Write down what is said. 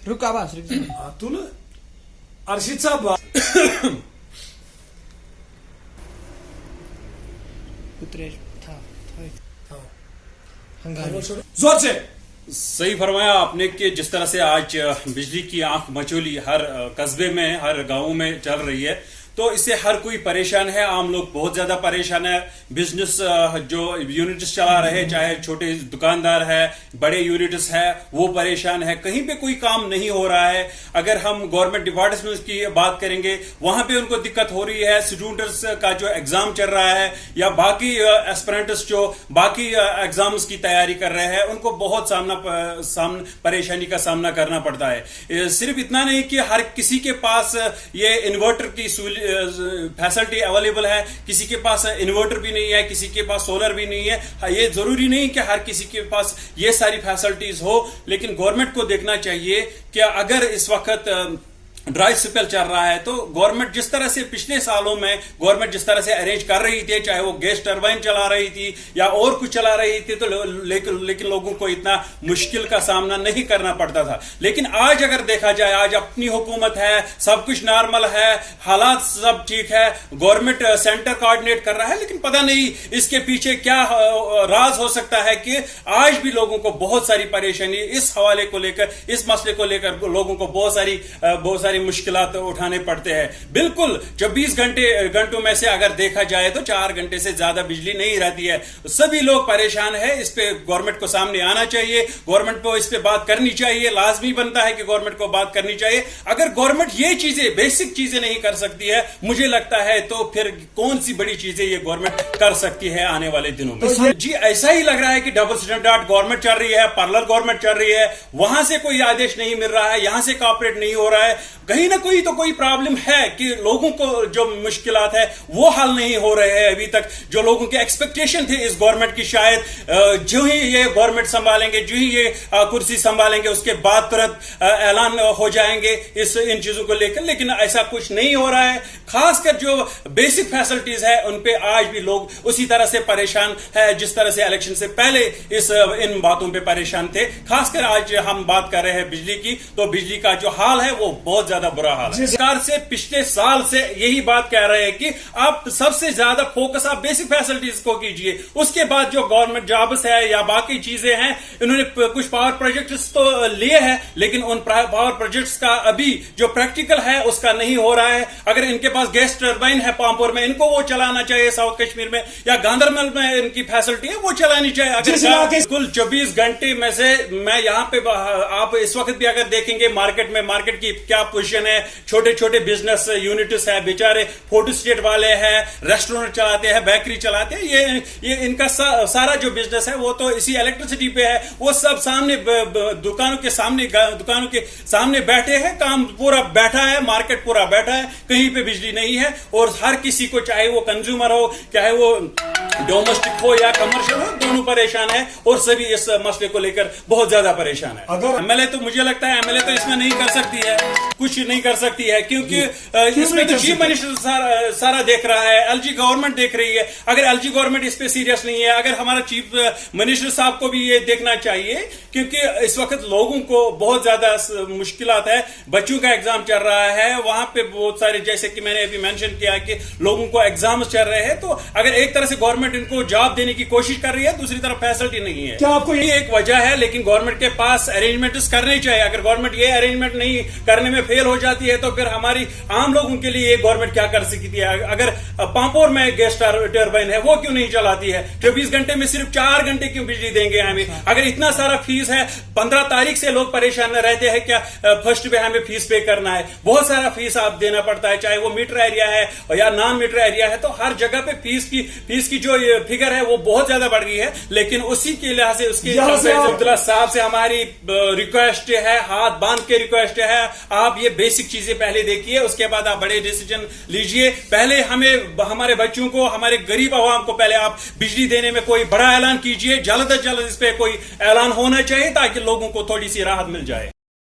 रुक आवाज रुक तुला अर्शिदचा उतरे था जोर से सही फरमाया आपने कि जिस तरह से आज बिजली की आंख मचोली हर कस्बे में हर गांव में चल रही है, तो इससे हर कोई परेशान है। आम लोग बहुत ज्यादा परेशान है। बिजनेस जो यूनिट्स चला रहे, चाहे छोटे दुकानदार है, बड़े यूनिट्स है, वो परेशान है। कहीं पे कोई काम नहीं हो रहा है। अगर हम गवर्नमेंट डिपार्टमेंट्स की बात करेंगे, वहां पे उनको दिक्कत हो रही है। स्टूडेंट्स का जो एग्जाम चल रहा है या बाकी एस्पिरेंट्स जो बाकी एग्जाम्स की तैयारी कर रहे हैं, उनको बहुत परेशानी का सामना करना पड़ता है। सिर्फ इतना नहीं कि हर किसी के पास ये इन्वर्टर की फैसिलिटी अवेलेबल है, किसी के पास इन्वर्टर भी नहीं है, किसी के पास सोलर भी नहीं है। ये जरूरी नहीं कि हर किसी के पास ये सारी फैसिलिटीज हो, लेकिन गवर्नमेंट को देखना चाहिए कि अगर इस वक्त ड्राई स्पेल चल रहा है तो गवर्नमेंट जिस तरह से पिछले सालों में गवर्नमेंट जिस तरह से अरेंज कर रही थी, चाहे वो गैस टरबाइन चला रही थी या और कुछ चला रही थी, तो लेकिन लोगों को इतना मुश्किल का सामना नहीं करना पड़ता था। लेकिन आज अगर देखा जाए, आज अपनी हुकूमत है, सब कुछ नॉर्मल है, हालात सब ठीक है, गवर्नमेंट सेंटर कोऑर्डिनेट कर रहा है, लेकिन पता नहीं इसके पीछे क्या राज हो सकता है कि आज भी लोगों को बहुत सारी परेशानी इस हवाले को लेकर, इस मसले को लेकर लोगों को बहुत सारी मुश्किलात उठाने पड़ते हैं। बिल्कुल 24 घंटों में से अगर देखा जाए तो 4 घंटे से ज्यादा बिजली नहीं रहती है। सभी लोग परेशान है। इस पे गवर्नमेंट को सामने आना चाहिए, गवर्नमेंट को इस पे बात करनी चाहिए। लाजमी बनता है कि गवर्नमेंट को बात करनी चाहिए। अगर गवर्नमेंट ये चीजें, बेसिक चीजें नहीं कर सकती है, मुझे लगता है तो फिर कौन सी बड़ी चीजें ये गवर्नमेंट कर सकती है आने वाले दिनों में। जी ऐसा ही लग रहा है कि डबल स्टैंडर्ड गवर्नमेंट चल रही है, पार्लर गवर्नमेंट चल रही है, वहां से कोई आदेश नहीं मिल रहा है, यहां से कॉपरेट नहीं हो रहा है। कहीं ना कोई तो कोई प्रॉब्लम है कि लोगों को जो मुश्किलात है वो हल नहीं हो रहे हैं अभी तक। जो लोगों के एक्सपेक्टेशन थे इस गवर्नमेंट की, शायद जो ही ये गवर्नमेंट संभालेंगे, जो ही ये कुर्सी संभालेंगे, उसके बाद तुरंत ऐलान हो जाएंगे इन चीजों को लेकर, लेकिन ऐसा कुछ नहीं हो रहा है। खासकर जो बेसिक फैसिलिटीज है उन पे आज भी लोग उसी तरह से परेशान है जिस तरह से इलेक्शन से पहले इन बातों पे परेशान थे। खासकर आज हम बात कर रहे हैं बिजली की, तो बिजली का जो हाल है वो बहुत ज्यादा बुरा हाल है। सरकार से पिछले साल से यही बात कह रहे हैं कि आप सबसे ज्यादा फोकस आप बेसिक फैसिलिटीज को कीजिए, उसके बाद जो गवर्नमेंट जॉब्स है या बाकी चीजें हैं, इन्होंने कुछ पावर प्रोजेक्ट्स तो लिए हैं, लेकिन उन पावर प्रोजेक्ट्स का अभी जो प्रैक्टिकल है उसका नहीं हो रहा है। अगर इनके पास गैस टरबाइन है पामपुर में, इनको वो चलाना चाहिए, साउथ कश्मीर में या गांधरबल में इनकी फैसिलिटी है वो चलानी चाहिए। अगर कुल 24 घंटे में से मैं यहाँ पे, आप इस वक्त भी अगर देखेंगे मार्केट में, मार्केट की क्या पोजीशन है, छोटे छोटे बिजनेस यूनिट्स है, बेचारे फोटो स्टेट वाले हैं, रेस्टोरेंट चलाते हैं, बेकरी चलाते हैं, ये इनका सारा जो बिजनेस है वो तो इसी इलेक्ट्रिसिटी पे है। वो सब सामने दुकानों के सामने बैठे हैं, काम पूरा बैठा है, मार्केट पूरा बैठा है, कहीं पे बिजली नहीं है। और हर किसी को, चाहे वो कंज्यूमर हो, चाहे वो डोमेस्टिक हो या कमर्शियल हो, दोनों परेशान है और सभी इस मसले को लेकर बहुत ज्यादा परेशान है। अगर एमएलए, तो मुझे लगता है एमएलए तो इसमें नहीं कर सकती है, कुछ नहीं कर सकती है, क्योंकि इसमें तो चीफ मिनिस्टर सारा देख रहा है, एलजी गवर्नमेंट देख रही है। अगर एलजी गवर्नमेंट इस पे सीरियस नहीं है, अगर हमारा चीफ मिनिस्टर साहब को भी ये देखना चाहिए, क्योंकि इस वक्त लोगों को बहुत ज्यादा मुश्किलात है। बच्चों का एग्जाम चल रहा है, वहां पे बहुत सारे, जैसे कि मैंने अभी मेंशन किया कि लोगों को एग्जाम चल रहे हैं, तो अगर एक तरह से गवर्नमेंट इनको जॉब देने की कोशिश कर रही है, दूसरी तरफ फैसिलिटी नहीं है। क्या आपको ये एक वजह है? लेकिन गवर्नमेंट के पास अरेंजमेंट्स करने चाहिए। अगर गवर्नमेंट ये अरेंजमेंट नहीं करने में फेल हो जाती है तो फिर हमारी आम लोगों के लिए गवर्नमेंट क्या कर सकती है? अगर पांपोर में गैस टरबाइन है, वो क्यों नहीं चलाती है? 24 घंटे में सिर्फ 4 घंटे क्यों बिजली देंगे हमें? अगर इतना सारा फीस है, 15 तारीख से लोग परेशान रहते हैं, क्या फर्स्ट पे हमें फीस पे करना है? बहुत सारा फीस आप देना पड़ता है, चाहे वो मीटर एरिया है या नॉन मीटर एरिया है, तो हर जगह पे फीस की जो फिगर है वो बहुत ज्यादा बढ़ गई है। लेकिन उसी के लिहाज से उसके अब्दुल्ला साहब से हमारी रिक्वेस्ट है, हाथ बांध के रिक्वेस्ट है, आप ये बेसिक चीजें पहले देखिए, उसके बाद आप बड़े डिसीजन लीजिए। पहले हमें, हमारे बच्चों को, हमारे गरीब आवाम को पहले आप बिजली देने में कोई बड़ा ऐलान कीजिए, जल्द से जल्द इस पे कोई ऐलान होना चाहिए ताकि लोगों को थोड़ी सी राहत मिल जाए।